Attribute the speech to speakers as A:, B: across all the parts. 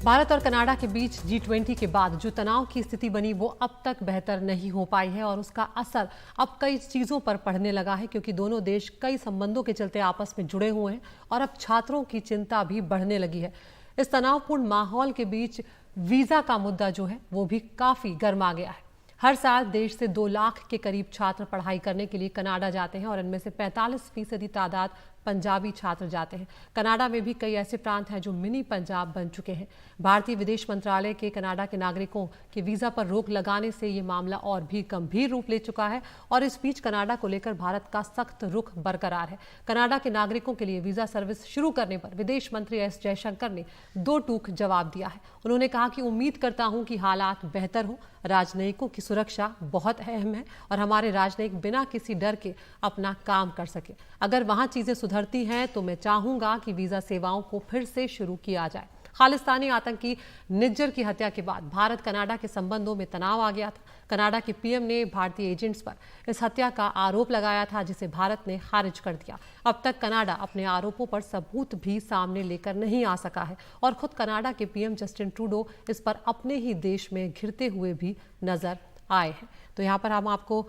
A: भारत और कनाडा के बीच G20 के बाद जो तनाव की स्थिति बनी वो अब तक बेहतर नहीं हो पाई है और उसका असर अब कई चीज़ों पर पड़ने लगा है क्योंकि दोनों देश कई संबंधों के चलते आपस में जुड़े हुए हैं और अब छात्रों की चिंता भी बढ़ने लगी है। इस तनावपूर्ण माहौल के बीच वीज़ा का मुद्दा जो है वो भी काफ़ी गर्मा गया है। हर साल देश से 2 लाख के करीब छात्र पढ़ाई करने के लिए कनाडा जाते हैं और इनमें से 45% तादाद पंजाबी छात्र जाते हैं। कनाडा में भी कई ऐसे प्रांत हैं जो मिनी पंजाब बन चुके हैं। भारतीय विदेश मंत्रालय के कनाडा के नागरिकों के वीजा पर रोक लगाने से ये मामला और भी गंभीर रूप ले चुका है और इस बीच कनाडा को लेकर भारत का सख्त रुख बरकरार है। कनाडा के नागरिकों के लिए वीजा सर्विस शुरू करने पर विदेश मंत्री एस जयशंकर ने 2 टूक जवाब दिया है। उन्होंने कहा कि उम्मीद करता हूं कि हालात बेहतर हो। राजनयिकों की सुरक्षा बहुत अहम है और हमारे राजनयिक बिना किसी डर के अपना काम कर सके। अगर वहां चीजें सुधरती हैं तो मैं चाहूंगा कि वीजा सेवाओं को फिर से शुरू किया जाए। खालिस्तानी आतंकी निज्जर की हत्या के बाद भारत कनाडा के संबंधों में तनाव आ गया था। कनाडा के पीएम ने भारतीय एजेंट्स पर इस हत्या का आरोप लगाया था जिसे भारत ने खारिज कर दिया। अब तक कनाडा अपने आरोपों पर सबूत भी सामने लेकर नहीं आ सका है और खुद कनाडा के पीएम जस्टिन ट्रूडो इस पर अपने ही देश में घिरते हुए भी नजर आए हैं। तो यहाँ पर हम आपको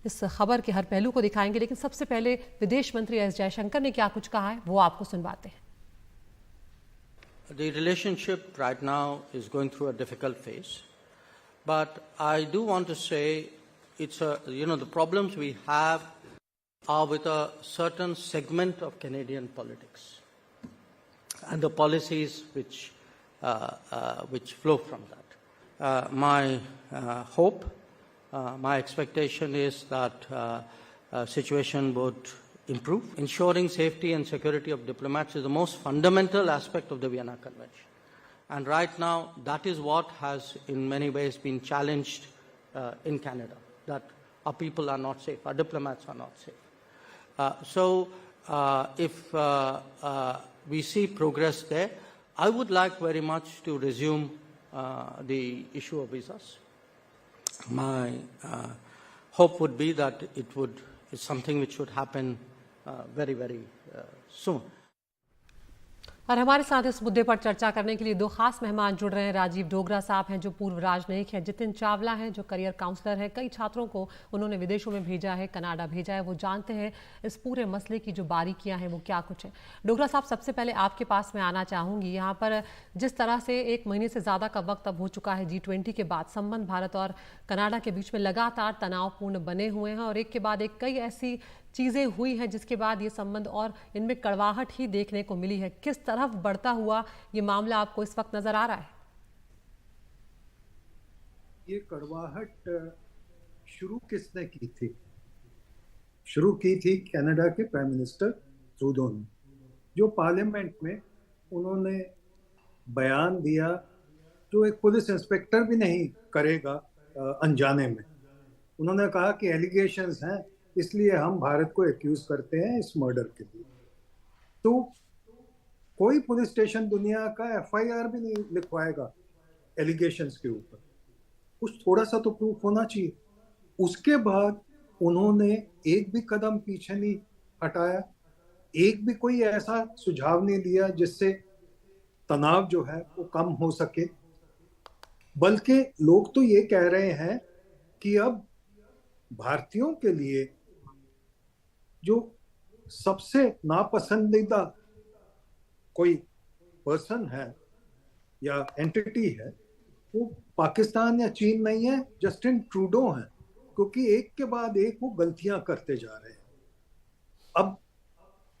A: इस खबर के हर पहलू को दिखाएंगे, लेकिन सबसे पहले विदेश मंत्री एस जयशंकर ने क्या कुछ कहा है वो आपको सुनवाते हैं।
B: The relationship right now is going through a difficult phase, but I do want to say it's the problems we have are with a certain segment of Canadian politics and the policies which flow from that. My hope, my expectation is that situation would improve. Ensuring safety and security of diplomats is the most fundamental aspect of the Vienna Convention. And right now, that is what has in many ways been challenged in Canada, that our people are not safe, our diplomats are not safe. So if we see progress there, I would like very much to resume the issue of visas. My hope would be that it's something which should happen very, very soon.
A: और हमारे साथ इस मुद्दे पर चर्चा करने के लिए 2 खास मेहमान जुड़ रहे हैं। राजीव डोगरा साहब हैं जो पूर्व राजनयिक हैं, जितिन चावला हैं जो करियर काउंसलर हैं, कई छात्रों को उन्होंने विदेशों में भेजा है, कनाडा भेजा है, वो जानते हैं इस पूरे मसले की जो बारीकियां हैं वो क्या कुछ है। डोगरा साहब, सबसे पहले आपके पास मैं आना चाहूँगी। यहाँ पर जिस तरह से 1 महीने से ज़्यादा का वक्त अब हो चुका है G20 के बाद, संबंध भारत और कनाडा के बीच में लगातार तनावपूर्ण बने हुए हैं और एक के बाद एक कई ऐसी चीज़ें हुई हैं जिसके बाद ये संबंध और इनमें कड़वाहट ही देखने को मिली है। किस तरफ बढ़ता हुआ ये मामला आपको इस वक्त नजर आ रहा है?
C: ये कड़वाहट शुरू किसने की थी? शुरू की थी कनाडा के प्राइम मिनिस्टर ट्रूडो ने, जो पार्लियामेंट में उन्होंने बयान दिया जो एक पुलिस इंस्पेक्टर भी नहीं करेगा अनजाने में। उन्होंने कहा कि एलिगेशंस हैं इसलिए हम भारत को एक्यूज करते हैं इस मर्डर के लिए। तो कोई पुलिस स्टेशन दुनिया का एफआईआर भी नहीं लिखवाएगा एलिगेशंस के ऊपर, कुछ थोड़ा सा तो प्रूफ होना चाहिए। उसके बाद उन्होंने एक भी कदम पीछे नहीं हटाया, एक भी कोई ऐसा सुझाव नहीं दिया जिससे तनाव जो है वो कम हो सके। बल्कि लोग तो ये कह रहे हैं कि अब भारतीयों के लिए जो सबसे नापसंदीदा कोई पर्सन है या एंटिटी है वो पाकिस्तान या चीन नहीं है, जस्टिन ट्रूडो है, क्योंकि एक के बाद एक वो गलतियां करते जा रहे हैं। अब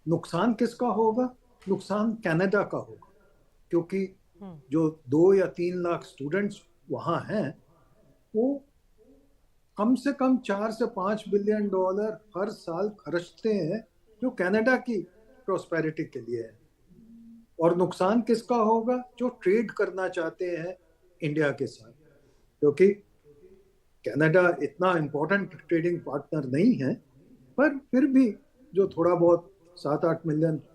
C: नुकसान किसका होगा? नुकसान कनाडा का होगा, क्योंकि जो 2 या 3 लाख स्टूडेंट्स वहां हैं वो कम से कम $4 से $5 बिलियन हर साल खर्चते हैं जो कनाडा की प्रोस्पेरिटी के लिए है। और नुकसान किसका होगा? जो ट्रेड करना चाहते हैं इंडिया के साथ, क्योंकि कनाडा इतना इम्पोर्टेंट ट्रेडिंग पार्टनर नहीं है, पर फिर भी जो थोड़ा बहुत 7-8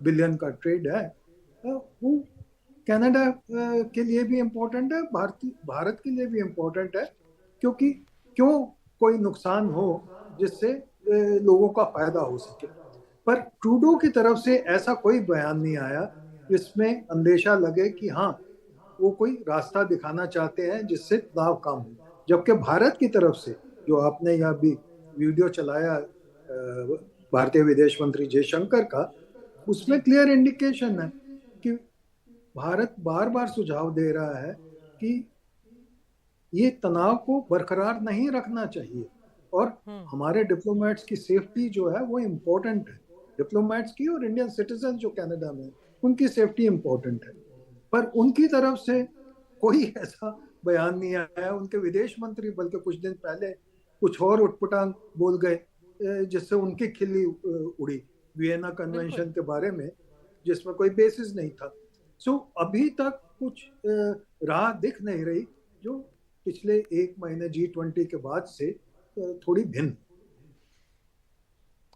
C: बिलियन का ट्रेड है वो कनाडा के लिए भी इम्पोर्टेंट है, भारत के लिए भी इम्पोर्टेंट है, क्योंकि क्यों कोई नुकसान हो जिससे लोगों का फायदा हो सके। पर ट्रूडो की तरफ से ऐसा कोई बयान नहीं आया जिसमें अंदेशा लगे कि हाँ वो कोई रास्ता दिखाना चाहते हैं जिससे तनाव कम हो, जबकि भारत की तरफ से जो आपने यहाँ भी वीडियो चलाया भारतीय विदेश मंत्री जयशंकर का, उसमें
A: जी
C: क्लियर इंडिकेशन है कि भारत बार बार सुझाव दे रहा है कि ये तनाव को बरकरार नहीं रखना चाहिए, और हमारे डिप्लोमेट्स की सेफ्टी जो है वो इम्पोर्टेंट है। डिप्लोमेट्स की और इंडियन सिटीजन जो कनाडा में उनकी सेफ्टी इम्पोर्टेंट है, पर उनकी तरफ से कोई ऐसा बयान नहीं आया। उनके विदेश मंत्री बल्कि कुछ दिन पहले कुछ और उटपटांग बोल गए, जिससे उनकी खिल्ली उड़ी वियना
A: बिल्कुल।
C: कन्वेंशन के बारे में, जिसमें कोई बेसिस नहीं था। सो अभी तक कुछ राह दिख नहीं रही जो पिछले एक महीने G20 के बाद से थोड़ी भिन्न।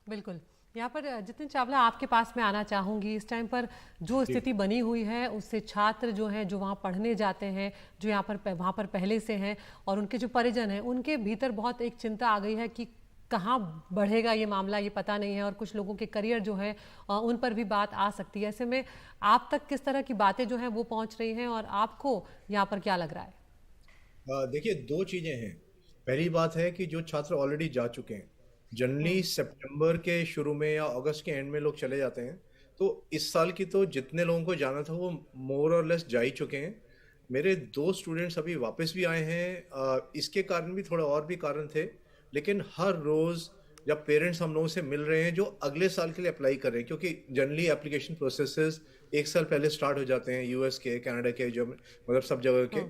A: बिल्कुल। यहाँ पर जितिन चावला आपके पास मैं आना चाहूँगी। इस टाइम पर जो
D: जी।
A: स्थिति बनी हुई है उससे छात्र जो हैं जो वहाँ पढ़ने जाते हैं, जो यहाँ पर वहाँ पर पहले से हैं, और उनके जो परिजन हैं उनके भीतर बहुत एक चिंता आ गई है कि कहाँ बढ़ेगा ये मामला, ये पता नहीं है, और कुछ लोगों के करियर जो है उन पर भी बात आ सकती है। ऐसे में आप तक किस तरह की बातें जो हैं वो पहुँच रही हैं और आपको यहाँ पर क्या लग रहा है?
D: देखिए, दो चीज़ें हैं। पहली बात है कि जो छात्र ऑलरेडी जा चुके हैं, जनरली सितंबर के शुरू में या अगस्त के एंड में लोग चले जाते हैं। तो इस साल की तो जितने लोगों को जाना था वो मोर और लेस जा ही चुके हैं। मेरे दो स्टूडेंट्स अभी वापस भी आए हैं। इसके कारण भी थोड़ा और भी कारण थे, लेकिन हर रोज़ जब पेरेंट्स हम लोगों से मिल रहे हैं जो अगले साल के लिए अप्लाई कर रहे हैं, क्योंकि जनरली एप्लीकेशन प्रोसेसेस एक साल पहले स्टार्ट हो जाते हैं, यूएस के, कनाडा के, जो मतलब सब जगह के।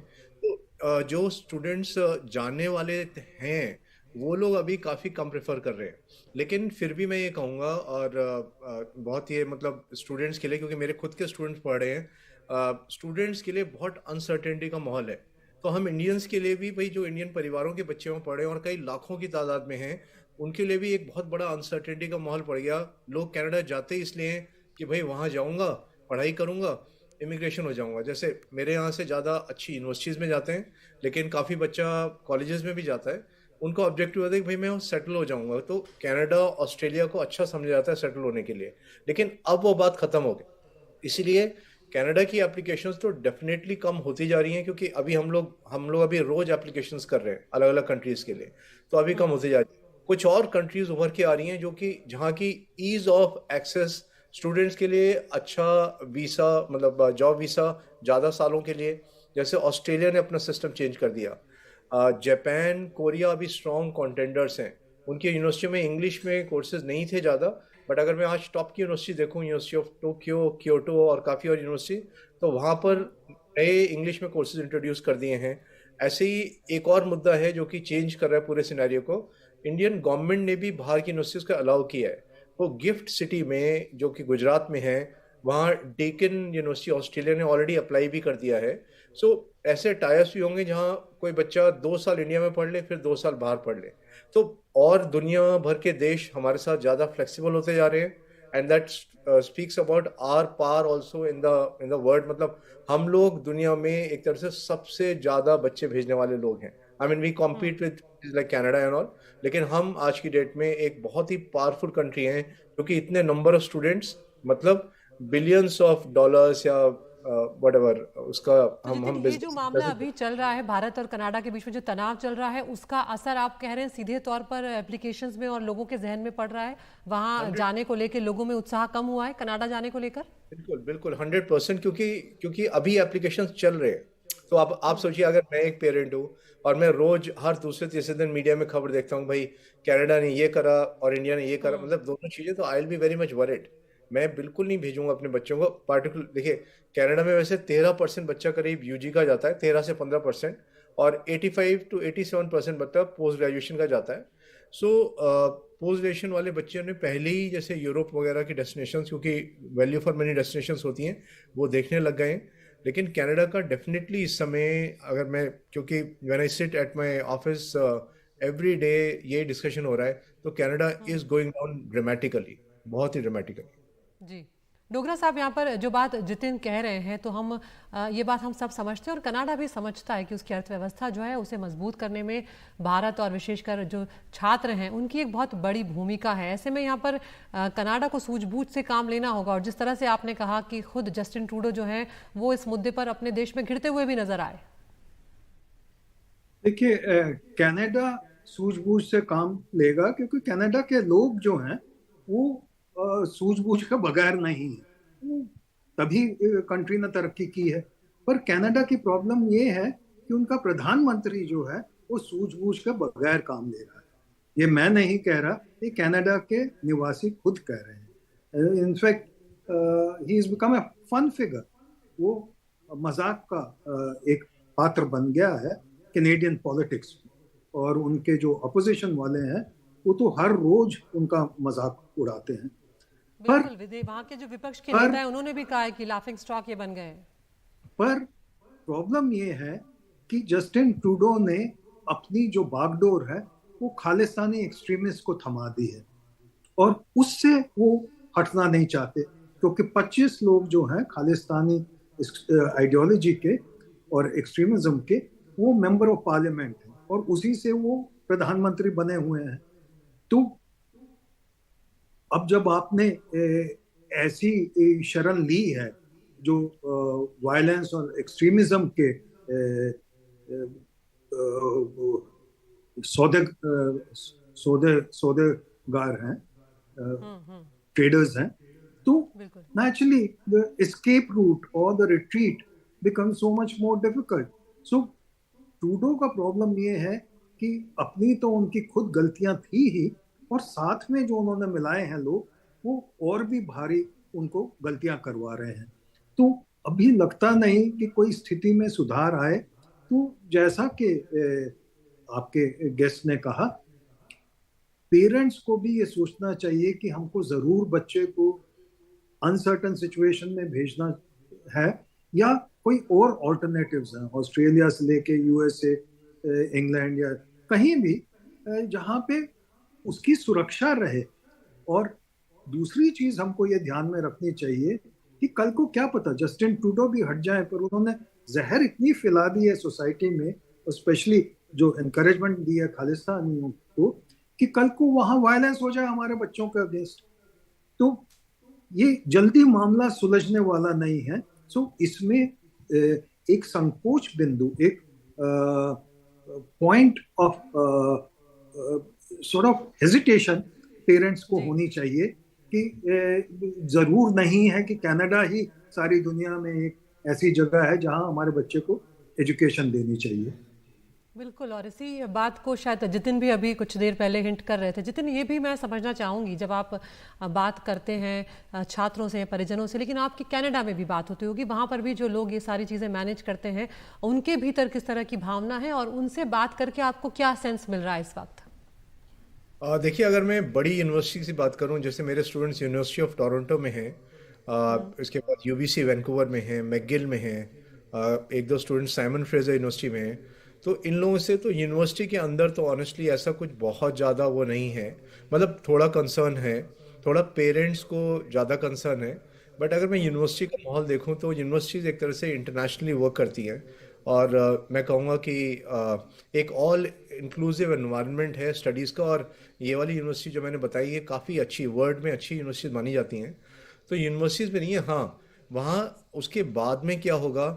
D: तो जो स्टूडेंट्स जाने वाले हैं वो लोग अभी काफ़ी कम प्रेफर कर रहे हैं। लेकिन फिर भी मैं ये कहूँगा, और बहुत ये मतलब स्टूडेंट्स के लिए, क्योंकि मेरे खुद के स्टूडेंट्स पढ़ रहे हैं, स्टूडेंट्स के लिए बहुत अनसर्टेनिटी का माहौल है। तो हम इंडियंस के लिए भी, भाई जो इंडियन परिवारों के बच्चे वहाँ पढ़े हैं और कई लाखों की तादाद में हैं, उनके लिए भी एक बहुत बड़ा अनसर्टेनिटी का माहौल पड़ गया। लोग कनाडा जाते ही इसलिए हैं कि भाई वहाँ जाऊँगा, पढ़ाई करूँगा, इमिग्रेशन हो जाऊँगा। जैसे मेरे यहाँ से ज़्यादा अच्छी यूनिवर्सिटीज़ में जाते हैं, लेकिन काफ़ी बच्चा कॉलेजेस में भी जाता है। उनका ऑब्जेक्टिव होता है कि भाई मैं सेटल हो जाऊँगा। तो कनाडा, ऑस्ट्रेलिया को अच्छा समझा जाता है सेटल होने के लिए। लेकिन अब वो बात ख़त्म हो गई। इसीलिए कनाडा की एप्लीकेशंस तो डेफिनेटली कम होती जा रही हैं, क्योंकि अभी हम लोग अभी रोज एप्लीकेशंस कर रहे हैं अलग अलग कंट्रीज के लिए, तो अभी कम होती जा रही है। कुछ और कंट्रीज उभर के आ रही हैं जो कि जहाँ की ईज ऑफ एक्सेस स्टूडेंट्स के लिए अच्छा वीसा, मतलब जॉब वीसा ज़्यादा सालों के लिए, जैसे ऑस्ट्रेलिया ने अपना सिस्टम चेंज कर दिया। जापान, कोरिया अभी स्ट्रॉन्ग कॉन्टेंडर्स हैं। उनकी यूनिवर्सिटी में इंग्लिश में कोर्सेज नहीं थे ज़्यादा, बट अगर मैं आज टॉप की यूनिवर्सिटी देखूँ, यूनिवर्सिटी ऑफ टोक्यो, क्योटो और काफ़ी और यूनिवर्सिटी, तो वहाँ पर नए इंग्लिश में कोर्सेज इंट्रोड्यूस कर दिए हैं। ऐसे ही एक और मुद्दा है जो कि चेंज कर रहा है पूरे सिनेरियो को। इंडियन गवर्नमेंट ने भी बाहर की यूनिवर्सिटीज़ को अलाउ किया है। वो गिफ्ट सिटी में, जो कि गुजरात में है, वहाँ डेकन यूनिवर्सिटी ऑस्ट्रेलिया ने ऑलरेडी अप्लाई भी कर दिया है। सो ऐसे टायर्स भी होंगे जहाँ कोई बच्चा 2 साल इंडिया में पढ़ ले, फिर 2 साल बाहर पढ़ ले। तो और दुनिया भर के देश हमारे साथ ज़्यादा फ्लेक्सिबल होते जा रहे हैं, and that speaks about our power also in the world. मतलब हम लोग दुनिया में एक तरह से सबसे ज़्यादा बच्चे भेजने वाले लोग हैं। I mean we compete with like Canada and all, लेकिन हम आज की डेट में एक बहुत ही पावरफुल कंट्री हैं, क्योंकि इतने नंबर ऑफ स्टूडेंट्स, मतलब बिलियंस ऑफ डॉलर्स या व्हाटएवर उसका
A: तो
D: हम
A: जितिन, ये जो
D: बिजनेस
A: मामला अभी चल रहा है, भारत और कनाडा के बीच में जो तनाव चल रहा है, उसका असर आप कह रहे हैं सीधे तौर पर एप्लीकेशंस में और लोगों के जहन में पड़ रहा है? वहां जाने को लेकर लोगों में उत्साह कम हुआ है कनाडा जाने को लेकर?
D: बिल्कुल बिल्कुल 100%, क्योंकि अभी एप्लीकेशन चल रहे हैं। तो आप सोचिए, अगर मैं एक पेरेंट हूँ और मैं रोज हर दूसरे तीसरे दिन मीडिया में खबर देखता हूँ, भाई कनाडा ने ये करा और इंडिया ने ये करा, मतलब दोनों चीजें, तो I will be very much worried. मैं बिल्कुल नहीं भेजूंगा अपने बच्चों को। पार्टिकुलर देखिए, कनाडा में वैसे 13% बच्चा करीब यूजी का जाता है, 13 से 15%, और 85 to 87% बच्चा पोस्ट ग्रेजुएशन का जाता है। सो पोस्ट ग्रेजुएशन वाले बच्चों ने पहले ही जैसे यूरोप वगैरह की डेस्टिनेशन, क्योंकि वैल्यू फॉर मनी डेस्टिनेशंस होती हैं, वो देखने लग गए हैं। लेकिन कनाडा का डेफिनेटली इस समय, अगर मैं, क्योंकि when I sit at my office every day ये डिस्कशन हो रहा है, तो Canada is going down dramatically, बहुत ही ड्रामेटिकली।
A: जी, डोगरा साहब, यहाँ पर जो बात जितिन कह रहे हैं तो हम ये बात हम सब समझते हैं और कनाडा भी समझता है कि उसकी अर्थव्यवस्था जो है उसे मजबूत करने में भारत और विशेषकर जो छात्र हैं उनकी एक बहुत बड़ी भूमिका है। ऐसे में यहाँ पर कनाडा को सूझबूझ से काम लेना होगा। और जिस तरह से आपने कहा कि खुद जस्टिन ट्रूडो जो है वो इस मुद्दे पर अपने देश में घिरते हुए भी नजर आए।
C: देखिए, कनाडा सूझबूझ से काम लेगा क्योंकि कनाडा के लोग जो हैं वो सूझबूझ के बगैर नहीं है। वो तभी कंट्री ने तरक्की की है। पर कनाडा की प्रॉब्लम ये है कि उनका प्रधानमंत्री जो है वो सूझबूझ के बगैर काम ले रहा है। ये मैं नहीं कह रहा, ये कनाडा के निवासी खुद कह रहे हैं। In fact he is become a fun figure. वो मजाक का एक पात्र बन गया है कैनेडियन पॉलिटिक्स में। और उनके जो अपोजिशन वाले हैं वो तो हर रोज उनका मजाक उड़ाते हैं।
A: बिल्कुल, वहां के जो विपक्ष के नेता हैं उन्होंने भी कहा है कि लाफिंग स्टॉक ये बन गए हैं।
C: पर प्रॉब्लम ये है कि जस्टिन ट्रूडो ने अपनी जो बागडोर है वो खालिस्तानी एक्सट्रीमिस्ट को थमा दी है और उससे वो हटना नहीं चाहते, क्योंकि 25 लोग जो हैं खालिस्तानी आइडियोलॉजी के और एक्सट्रीमिज्म के, वो मेंबर ऑफ पार्लियामेंट हैं और उसी से वो प्रधानमंत्री बने हुए हैं। तो अब जब आपने ऐसी शरण ली है जो वायलेंस और एक्सट्रीमिज्म के सौदे सौदेगार हैं, ट्रेडर्स हैं, तो naturally the escape route or the retreat becomes so much more difficult. So Trudeau का प्रॉब्लम ये है कि अपनी तो उनकी खुद गलतियां थी ही, और साथ में जो उन्होंने मिलाए हैं लोग वो और भी भारी उनको गलतियां करवा रहे हैं। तो अभी लगता नहीं कि कोई स्थिति में सुधार आए। तो जैसा कि आपके गेस्ट ने कहा, पेरेंट्स को भी ये सोचना चाहिए कि हमको जरूर बच्चे को अनसर्टन सिचुएशन में भेजना है या कोई और ऑल्टरनेटिव्स हैं, ऑस्ट्रेलिया से लेके यूएसए, इंग्लैंड या कहीं भी जहां पे उसकी सुरक्षा रहे। और दूसरी चीज हमको ये ध्यान में रखनी चाहिए कि कल को क्या पता जस्टिन ट्रूडो भी हट जाए, पर उन्होंने जहर इतनी फैला दी है सोसाइटी में, और स्पेशली जो एनकरेजमेंट दी है खालिस्तानियों को, कि कल को वहां वायलेंस हो जाए हमारे बच्चों के अगेंस्ट। तो ये जल्दी मामला सुलझने वाला नहीं है। सो इसमें एक संकोच बिंदु, एक point of sort of hesitation parents को होनी चाहिए कि जरूर नहीं है कि कनाडा ही सारी दुनिया में एक ऐसी जगह है जहां हमारे बच्चे को एजुकेशन देनी चाहिए।
A: बिल्कुल, और इसी बात को शायद जितिन भी अभी कुछ देर पहले हिंट कर रहे थे। जितिन, ये भी मैं समझना चाहूँगी, जब आप बात करते हैं छात्रों से, परिजनों से, लेकिन आपकी कनाडा में भी बात होती होगी, वहाँ पर भी जो लोग ये सारी चीज़ें मैनेज करते हैं उनके भीतर किस तरह की भावना है और उनसे बात करके आपको क्या सेंस मिल रहा है इस वक्त?
D: देखिए, अगर मैं बड़ी यूनिवर्सिटी की बात करूं, जैसे मेरे स्टूडेंट्स यूनिवर्सिटी ऑफ टोरंटो में हैं, इसके बाद यूबीसी वैंकूवर में हैं, मैकगिल में हैं, एक दो स्टूडेंट्स साइमन फ्रेजर यूनिवर्सिटी में हैं। तो इन लोगों से तो यूनिवर्सिटी के अंदर तो ऑनेस्टली ऐसा कुछ बहुत ज़्यादा वो नहीं है, मतलब थोड़ा कंसर्न है, थोड़ा पेरेंट्स को ज़्यादा कंसर्न है। बट अगर मैं यूनिवर्सिटी का माहौल देखूं तो यूनिवर्सिटीज़ एक तरह से इंटरनेशनली वर्क करती हैं, और मैं कहूँगा कि एक ऑल इंक्लूसिव एनवायरनमेंट है स्टडीज़ का। और ये वाली यूनिवर्सिटी जो मैंने बताई है काफ़ी अच्छी, वर्ल्ड में अच्छी यूनिवर्सिटीज़ मानी जाती हैं। तो यूनिवर्सिटीज़ में नहीं है, हाँ वहाँ उसके बाद में क्या होगा,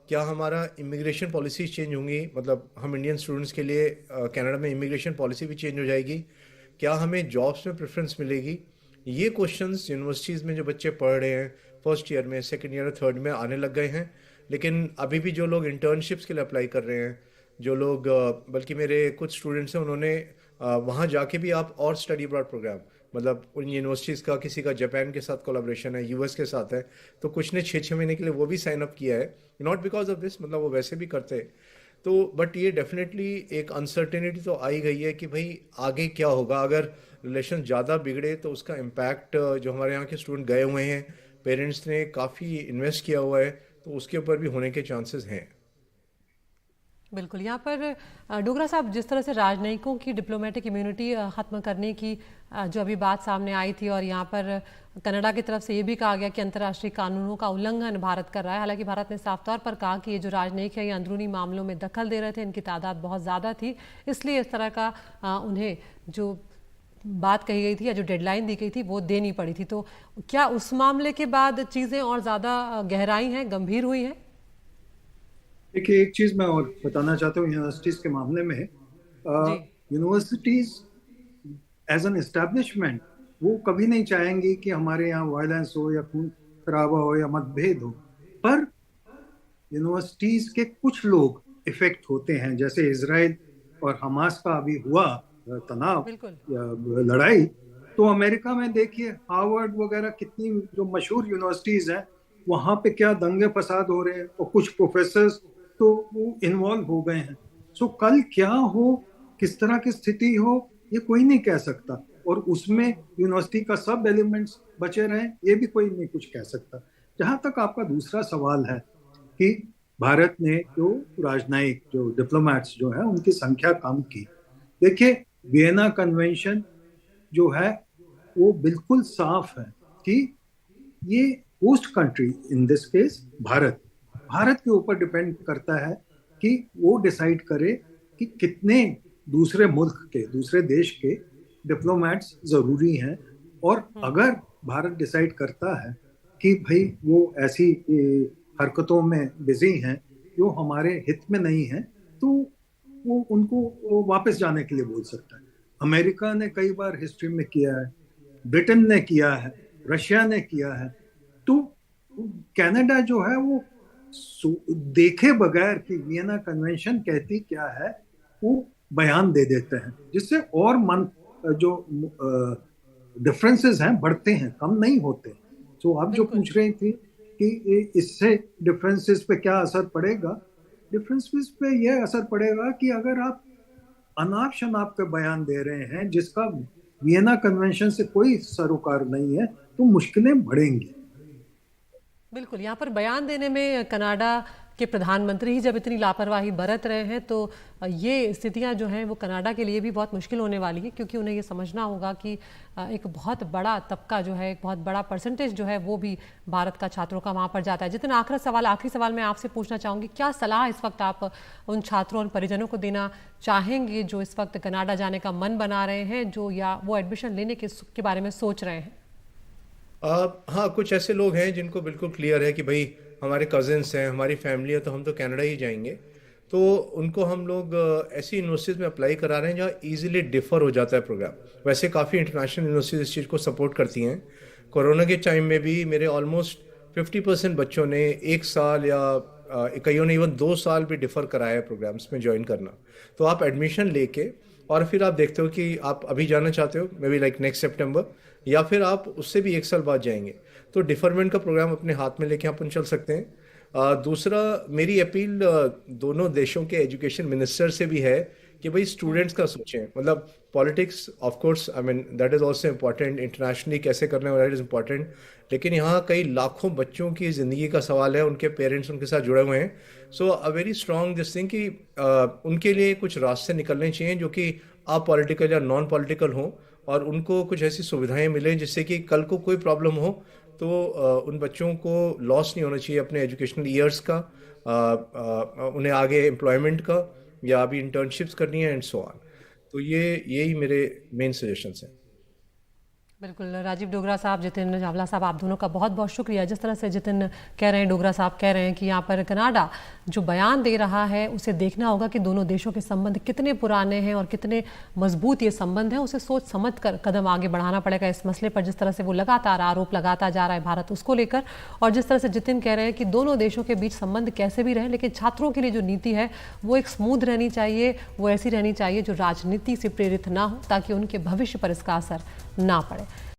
D: क्या हमारा इमिग्रेशन पॉलिसी चेंज होंगी, मतलब हम इंडियन स्टूडेंट्स के लिए कनाडा में इमिग्रेशन पॉलिसी भी चेंज हो जाएगी, क्या हमें जॉब्स में प्रेफरेंस मिलेगी, ये क्वेश्चंस यूनिवर्सिटीज़ में जो बच्चे पढ़ रहे हैं फर्स्ट ईयर में, सेकंड ईयर, थर्ड में आने लग गए हैं। लेकिन अभी भी जो लोग इंटर्नशिप्स के लिए अप्लाई कर रहे हैं, जो लोग बल्कि मेरे कुछ स्टूडेंट्स हैं, उन्होंने वहाँ जाके भी आप और स्टडी अब्रॉड प्रोग्राम, मतलब उन यूनिवर्सिटीज़ का किसी का जापान के साथ कोलैबोरेशन है, यूएस के साथ है, तो कुछ ने 6-6 महीने के लिए वो भी साइन अप किया है, नॉट बिकॉज ऑफ दिस, मतलब वो वैसे भी करते हैं। तो बट ये डेफिनेटली एक अनसर्टेनिटी तो आई गई है कि भाई आगे क्या होगा, अगर रिलेशन ज़्यादा बिगड़े तो उसका इम्पैक्ट, जो हमारे यहाँ के स्टूडेंट गए हुए हैं, पेरेंट्स ने काफ़ी इन्वेस्ट किया हुआ है, तो उसके ऊपर भी होने के चांसेस हैं।
A: बिल्कुल, यहाँ पर डोगरा साहब, जिस तरह से राजनयिकों की डिप्लोमेटिक इम्यूनिटी ख़त्म करने की जो अभी बात सामने आई थी, और यहाँ पर कनाडा की तरफ से ये भी कहा गया कि अंतर्राष्ट्रीय कानूनों का उल्लंघन भारत कर रहा है। हालांकि भारत ने साफ तौर पर कहा कि ये जो राजनयिक है ये अंदरूनी मामलों में दखल दे रहे थे, इनकी तादाद बहुत ज़्यादा थी, इसलिए इस तरह का उन्हें जो बात कही गई थी या जो डेडलाइन दी गई थी वो देनी पड़ी थी। तो क्या उस मामले के बाद चीज़ें और ज़्यादा गहराई हैं, गंभीर हुई हैं?
C: देखिए, एक चीज मैं और बताना चाहता हूँ यूनिवर्सिटीज के मामले में।
A: जी,
C: यूनिवर्सिटीज एज एन एस्टेब्लिशमेंट वो कभी नहीं चाहेंगी कि हमारे यहाँ वायलेंस हो या खून खराबा हो या मतभेद हो, पर यूनिवर्सिटीज के कुछ लोग इफेक्ट होते हैं। जैसे इजराइल और हमास का अभी हुआ तनाव
A: बिल्कुल।
C: या लड़ाई, तो अमेरिका में देखिए हार्वर्ड वगैरह कितनी जो मशहूर यूनिवर्सिटीज हैं वहां पे क्या दंगे फसाद हो रहे हैं, और कुछ प्रोफेसर तो वो इन्वॉल्व हो गए हैं। सो कल क्या हो, किस तरह की स्थिति हो, ये कोई नहीं कह सकता, और उसमें यूनिवर्सिटी का सब एलिमेंट्स बचे रहें ये भी कोई नहीं कुछ कह सकता। जहां तक आपका दूसरा सवाल है कि भारत ने जो राजनयिक जो डिप्लोमेट्स जो है उनकी संख्या कम की, देखिए वियना कन्वेंशन जो है वो बिल्कुल साफ है कि ये host country, in this case Bharat के ऊपर डिपेंड करता है कि वो डिसाइड करे कि कितने दूसरे मुल्क के, दूसरे देश के डिप्लोमेट्स जरूरी हैं। और अगर भारत डिसाइड करता है कि भाई वो ऐसी हरकतों में बिजी हैं जो हमारे हित में नहीं है, तो वो उनको वो वापस जाने के लिए बोल सकता है। अमेरिका ने कई बार हिस्ट्री में किया है, ब्रिटेन ने किया है, रशिया ने किया है। तो कनाडा जो है वो देखे बगैर कि वियना कन्वेंशन कहती क्या है वो बयान दे देते हैं, जिससे और मन जो डिफरेंसेस हैं बढ़ते हैं, कम नहीं होते। तो आप जो पूछ रही थी कि इससे डिफरेंसेस पे क्या असर पड़ेगा, डिफरेंसेस पे यह असर पड़ेगा कि अगर आप अनाप शनाप के बयान दे रहे हैं जिसका वियना कन्वेंशन से कोई सरोकार नहीं है, तो मुश्किलें बढ़ेंगी।
A: बिल्कुल, यहाँ पर बयान देने में कनाडा के प्रधानमंत्री ही जब इतनी लापरवाही बरत रहे हैं, तो ये स्थितियाँ जो हैं वो कनाडा के लिए भी बहुत मुश्किल होने वाली है, क्योंकि उन्हें ये समझना होगा कि एक बहुत बड़ा तबका जो है, एक बहुत बड़ा परसेंटेज जो है वो भी भारत का छात्रों का वहाँ पर जाता है। जितने आखिरी सवाल मैं आपसे पूछना चाहूँगी, क्या सलाह इस वक्त आप उन छात्रों और परिजनों को देना चाहेंगे जो इस वक्त कनाडा जाने का मन बना रहे हैं, जो या वो एडमिशन लेने के बारे में सोच रहे हैं?
D: हाँ, कुछ ऐसे लोग हैं जिनको बिल्कुल क्लियर है कि भाई हमारे कजिन्स हैं, हमारी फैमिली है, तो हम तो कनाडा ही जाएंगे। तो उनको हम लोग ऐसी यूनिवर्सिटीज़ में अप्लाई करा रहे हैं जहाँ इजीली डिफ़र हो जाता है प्रोग्राम। वैसे काफ़ी इंटरनेशनल यूनिवर्सिटीज़ इस चीज़ को सपोर्ट करती हैं। कोरोना के टाइम में भी मेरे ऑलमोस्ट 50% बच्चों ने 1 साल या कईयों ने इवन 2 साल भी डिफ़र कराया है प्रोग्राम्स में ज्वाइन करना। तो आप एडमिशन लेके और फिर आप देखते हो कि आप अभी जाना चाहते हो, मे बी लाइक नेक्स्ट सितंबर, या फिर आप उससे भी 1 साल बाद जाएंगे, तो डिफरमेंट का प्रोग्राम अपने हाथ में लेके अपन चल सकते हैं। दूसरा, मेरी अपील दोनों देशों के एजुकेशन मिनिस्टर से भी है कि भाई स्टूडेंट्स का सोचें। मतलब politics of course, I mean that is also important, internationally कैसे करना है दैट इज़ इम्पॉर्टेंट, लेकिन यहाँ कई लाखों बच्चों की ज़िंदगी का सवाल है, उनके पेरेंट्स उनके साथ जुड़े हुए हैं। So a very strong this thing कि उनके लिए कुछ रास्ते निकलने चाहिए जो कि अपॉलिटिकल या नॉन पॉलिटिकल हों, और उनको कुछ ऐसी सुविधाएं मिलें जिससे कि कल को कोई प्रॉब्लम हो तो उन बच्चों को लॉस नहीं होना चाहिए अपने एजुकेशनल ईयर्स का, उन्हें आगे एम्प्लॉयमेंट का या अभी इंटर्नशिप्स करनी है एंड सो ऑन। तो यही मेरे मेन सजेशंस हैं।
A: बिल्कुल, राजीव डोगरा साहब, जितिन चावला साहब, आप दोनों का बहुत बहुत शुक्रिया। जिस तरह से जितिन कह रहे हैं, डोगरा साहब कह रहे हैं कि यहाँ पर कनाडा जो बयान दे रहा है उसे देखना होगा कि दोनों देशों के संबंध कितने पुराने हैं और कितने मजबूत ये संबंध हैं, उसे सोच समझ कर कदम आगे बढ़ाना पड़ेगा इस मसले पर। जिस तरह से वो लगातार आरोप लगाता जा रहा है भारत उसको लेकर, और जिस तरह से जितिन कह रहे हैं कि दोनों देशों के बीच संबंध कैसे भी रहे, लेकिन छात्रों के लिए जो नीति है वो एक स्मूथ रहनी चाहिए, वो ऐसी रहनी चाहिए जो राजनीति से प्रेरित ना हो, ताकि उनके भविष्य पर इसका असर ना पड़े।